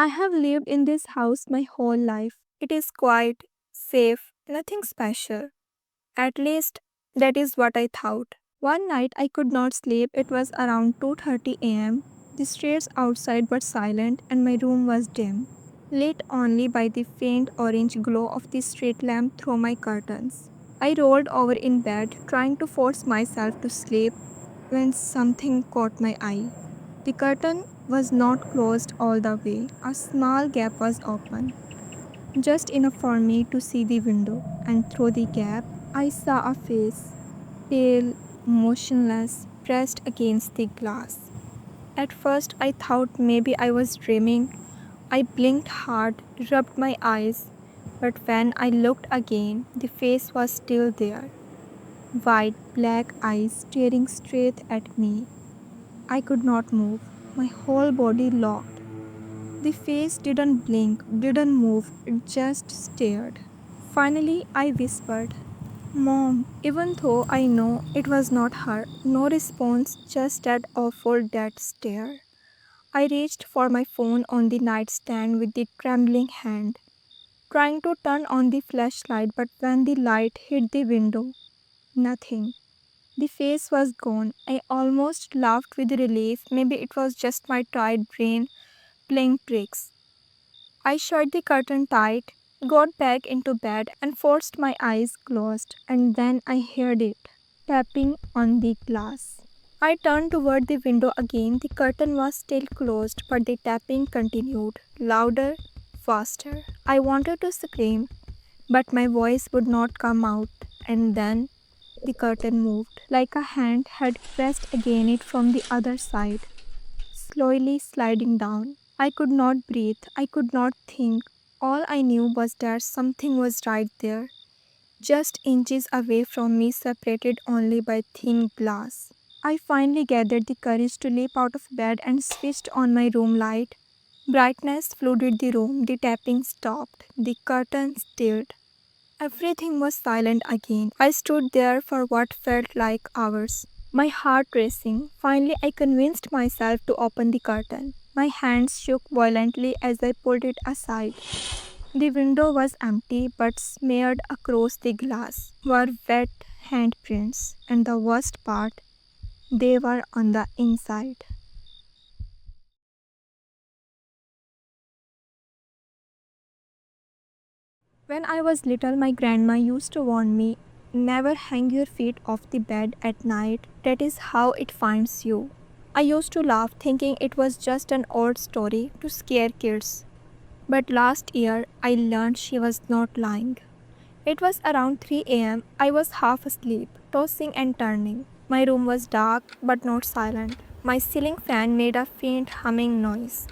I have lived in this house my whole life. It is quiet, safe, nothing special. At least, that is what I thought. One night I could not sleep. It was around 2:30 a.m. The streets outside were silent and my room was dim, lit only by the faint orange glow of the street lamp through my curtains. I rolled over in bed, trying to force myself to sleep, when something caught my eye. The curtain was not closed all the way. A small gap was open, just enough for me to see the window, and through the gap, I saw a face, pale, motionless, pressed against the glass. At first, I thought maybe I was dreaming. I blinked hard, rubbed my eyes, but when I looked again, the face was still there, wide black eyes staring straight at me. I could not move. My whole body locked. The face didn't blink, didn't move, it just stared. Finally, I whispered, "Mom," even though I know it was not her. No response, just that awful dead stare. I reached for my phone on the nightstand with the trembling hand, trying to turn on the flashlight, but when the light hit the window, nothing. The face was gone. I almost laughed with relief. Maybe it was just my tired brain playing tricks. I shut the curtain tight, got back into bed, and forced my eyes closed, and then I heard it tapping on the glass. I turned toward the window again. The curtain was still closed, but the tapping continued, louder, faster. I wanted to scream, but my voice would not come out, and then the curtain moved, like a hand had pressed against it from the other side, slowly sliding down. I could not breathe. I could not think. All I knew was that something was right there, just inches away from me, separated only by thin glass. I finally gathered the courage to leap out of bed and switched on my room light. Brightness flooded the room. The tapping stopped. The curtain stilled. Everything was silent again. I stood there for what felt like hours, my heart racing. Finally, I convinced myself to open the curtain. My hands shook violently as I pulled it aside. The window was empty, but smeared across the glass were wet handprints, and the worst part, they were on the inside. When I was little, my grandma used to warn me, never hang your feet off the bed at night. That is how it finds you. I used to laugh, thinking it was just an old story to scare kids. But last year, I learned she was not lying. It was around 3 a.m. I was half asleep, tossing and turning. My room was dark but not silent. My ceiling fan made a faint humming noise.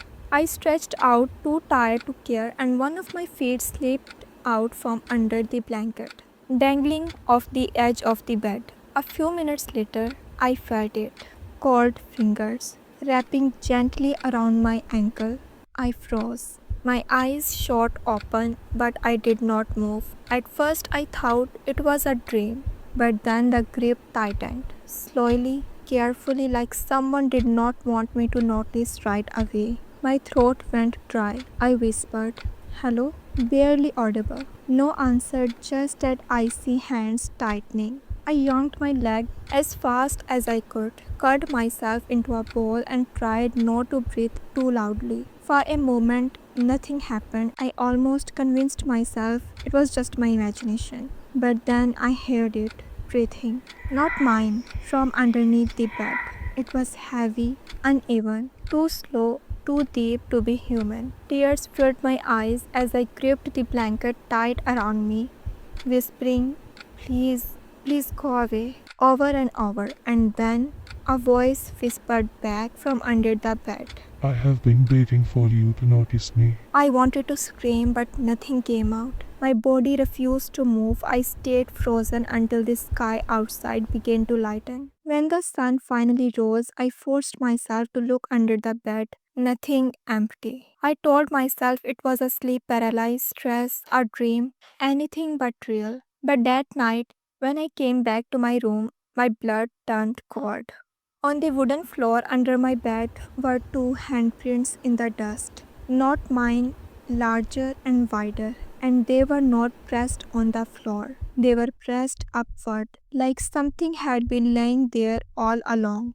I stretched out, too tired to care, and one of my feet slipped out from under the blanket, dangling off the edge of the bed. A few minutes later, I felt it, cold fingers wrapping gently around my ankle. I froze. My eyes shot open, but I did not move. At first, I thought it was a dream, but then the grip tightened, slowly, carefully, like someone did not want me to notice right away. My throat went dry. I whispered, "Hello?" Barely audible. No answer, just that icy hands tightening. I yanked my leg as fast as I could, curled myself into a ball, and tried not to breathe too loudly. For a moment, nothing happened. I almost convinced myself it was just my imagination. But then I heard it, breathing. Not mine, from underneath the bed. It was heavy, uneven, too slow, too deep to be human. Tears filled my eyes as I gripped the blanket tight around me, whispering, "Please, please go away," over and over. And then a voice whispered back from under the bed, I have been waiting for you to notice me. I wanted to scream, but nothing came out. My body refused to move. I stayed frozen until the sky outside began to lighten. When the sun finally rose, I forced myself to look under the bed. Nothing, empty. I told myself it was a sleep paralysis, stress, a dream, anything but real. But that night, when I came back to my room, my blood turned cold. On the wooden floor under my bed were two handprints in the dust. not mine, larger and wider, and they were not pressed on the floor. They were pressed upward, like something had been lying there all along.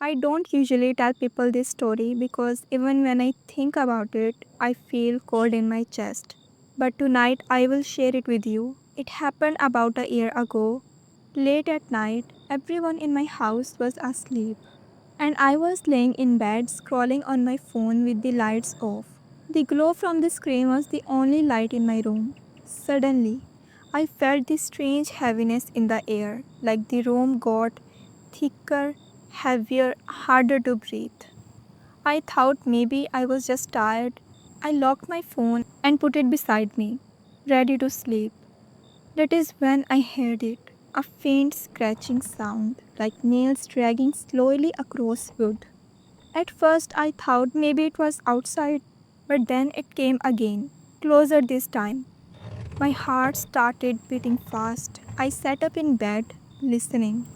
I don't usually tell people this story because even when I think about it, I feel cold in my chest. But tonight I will share it with you. It happened about a year ago. Late at night, everyone in my house was asleep, and I was laying in bed scrolling on my phone with the lights off. The glow from the screen was the only light in my room. Suddenly, I felt this strange heaviness in the air, like the room got thicker, heavier, harder to breathe. I thought maybe I was just tired. I locked my phone and put it beside me, ready to sleep. That is when I heard it, a faint scratching sound, like nails dragging slowly across wood. At first, I thought maybe it was outside, but then it came again, closer this time. My heart started beating fast. I sat up in bed, listening.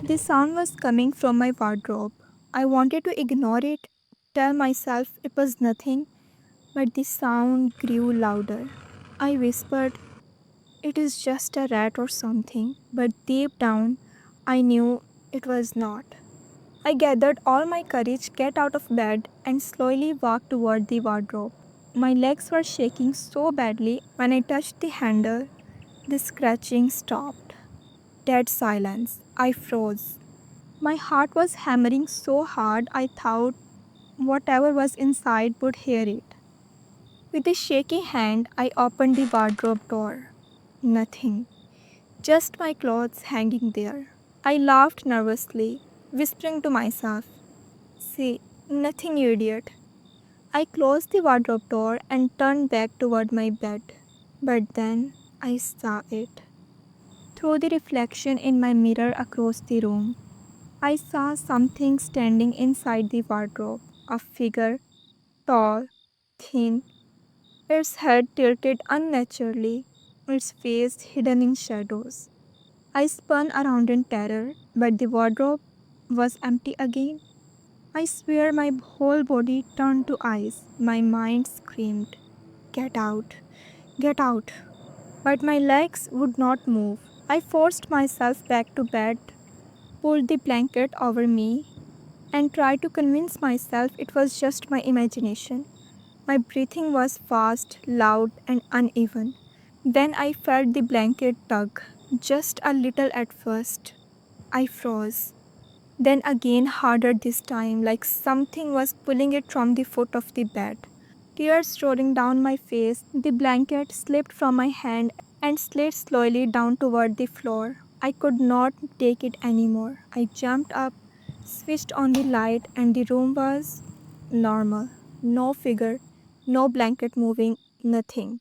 The sound was coming from my wardrobe. I wanted to ignore it, tell myself it was nothing, but the sound grew louder. I whispered, "It is just a rat or something," but deep down, I knew it was not. I gathered all my courage, get out of bed, and slowly walked toward the wardrobe. My legs were shaking so badly when I touched the handle, the scratching stopped. Dead silence. I froze. My heart was hammering so hard I thought whatever was inside would hear it. With a shaky hand, I opened the wardrobe door. Nothing, just my clothes hanging there. I laughed nervously, whispering to myself, "See, nothing, you idiot." I closed the wardrobe door and turned back toward my bed. But then I saw it. Through the reflection in my mirror across the room, I saw something standing inside the wardrobe, a figure, tall, thin, its head tilted unnaturally, its face hidden in shadows. I spun around in terror, but the wardrobe was empty again. I swear my whole body turned to ice. My mind screamed, "Get out! Get out!" But my legs would not move. I forced myself back to bed, pulled the blanket over me, and tried to convince myself it was just my imagination. My breathing was fast, loud, and uneven. Then I felt the blanket tug, just a little at first. I froze. Then again harder this time, like something was pulling it from the foot of the bed. Tears rolling down my face, the blanket slipped from my hand and slid slowly down toward the floor. I could not take it anymore. I jumped up, switched on the light, and the room was normal. No figure, no blanket moving, nothing.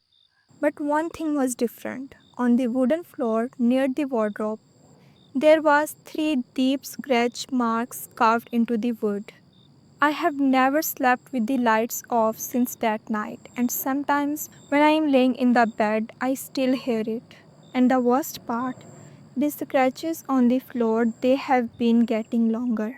But one thing was different. On the wooden floor near the wardrobe, there was three deep scratch marks carved into the wood. I have never slept with the lights off since that night, and sometimes when I am laying in the bed, I still hear it. And the worst part, the scratches on the floor, they have been getting longer.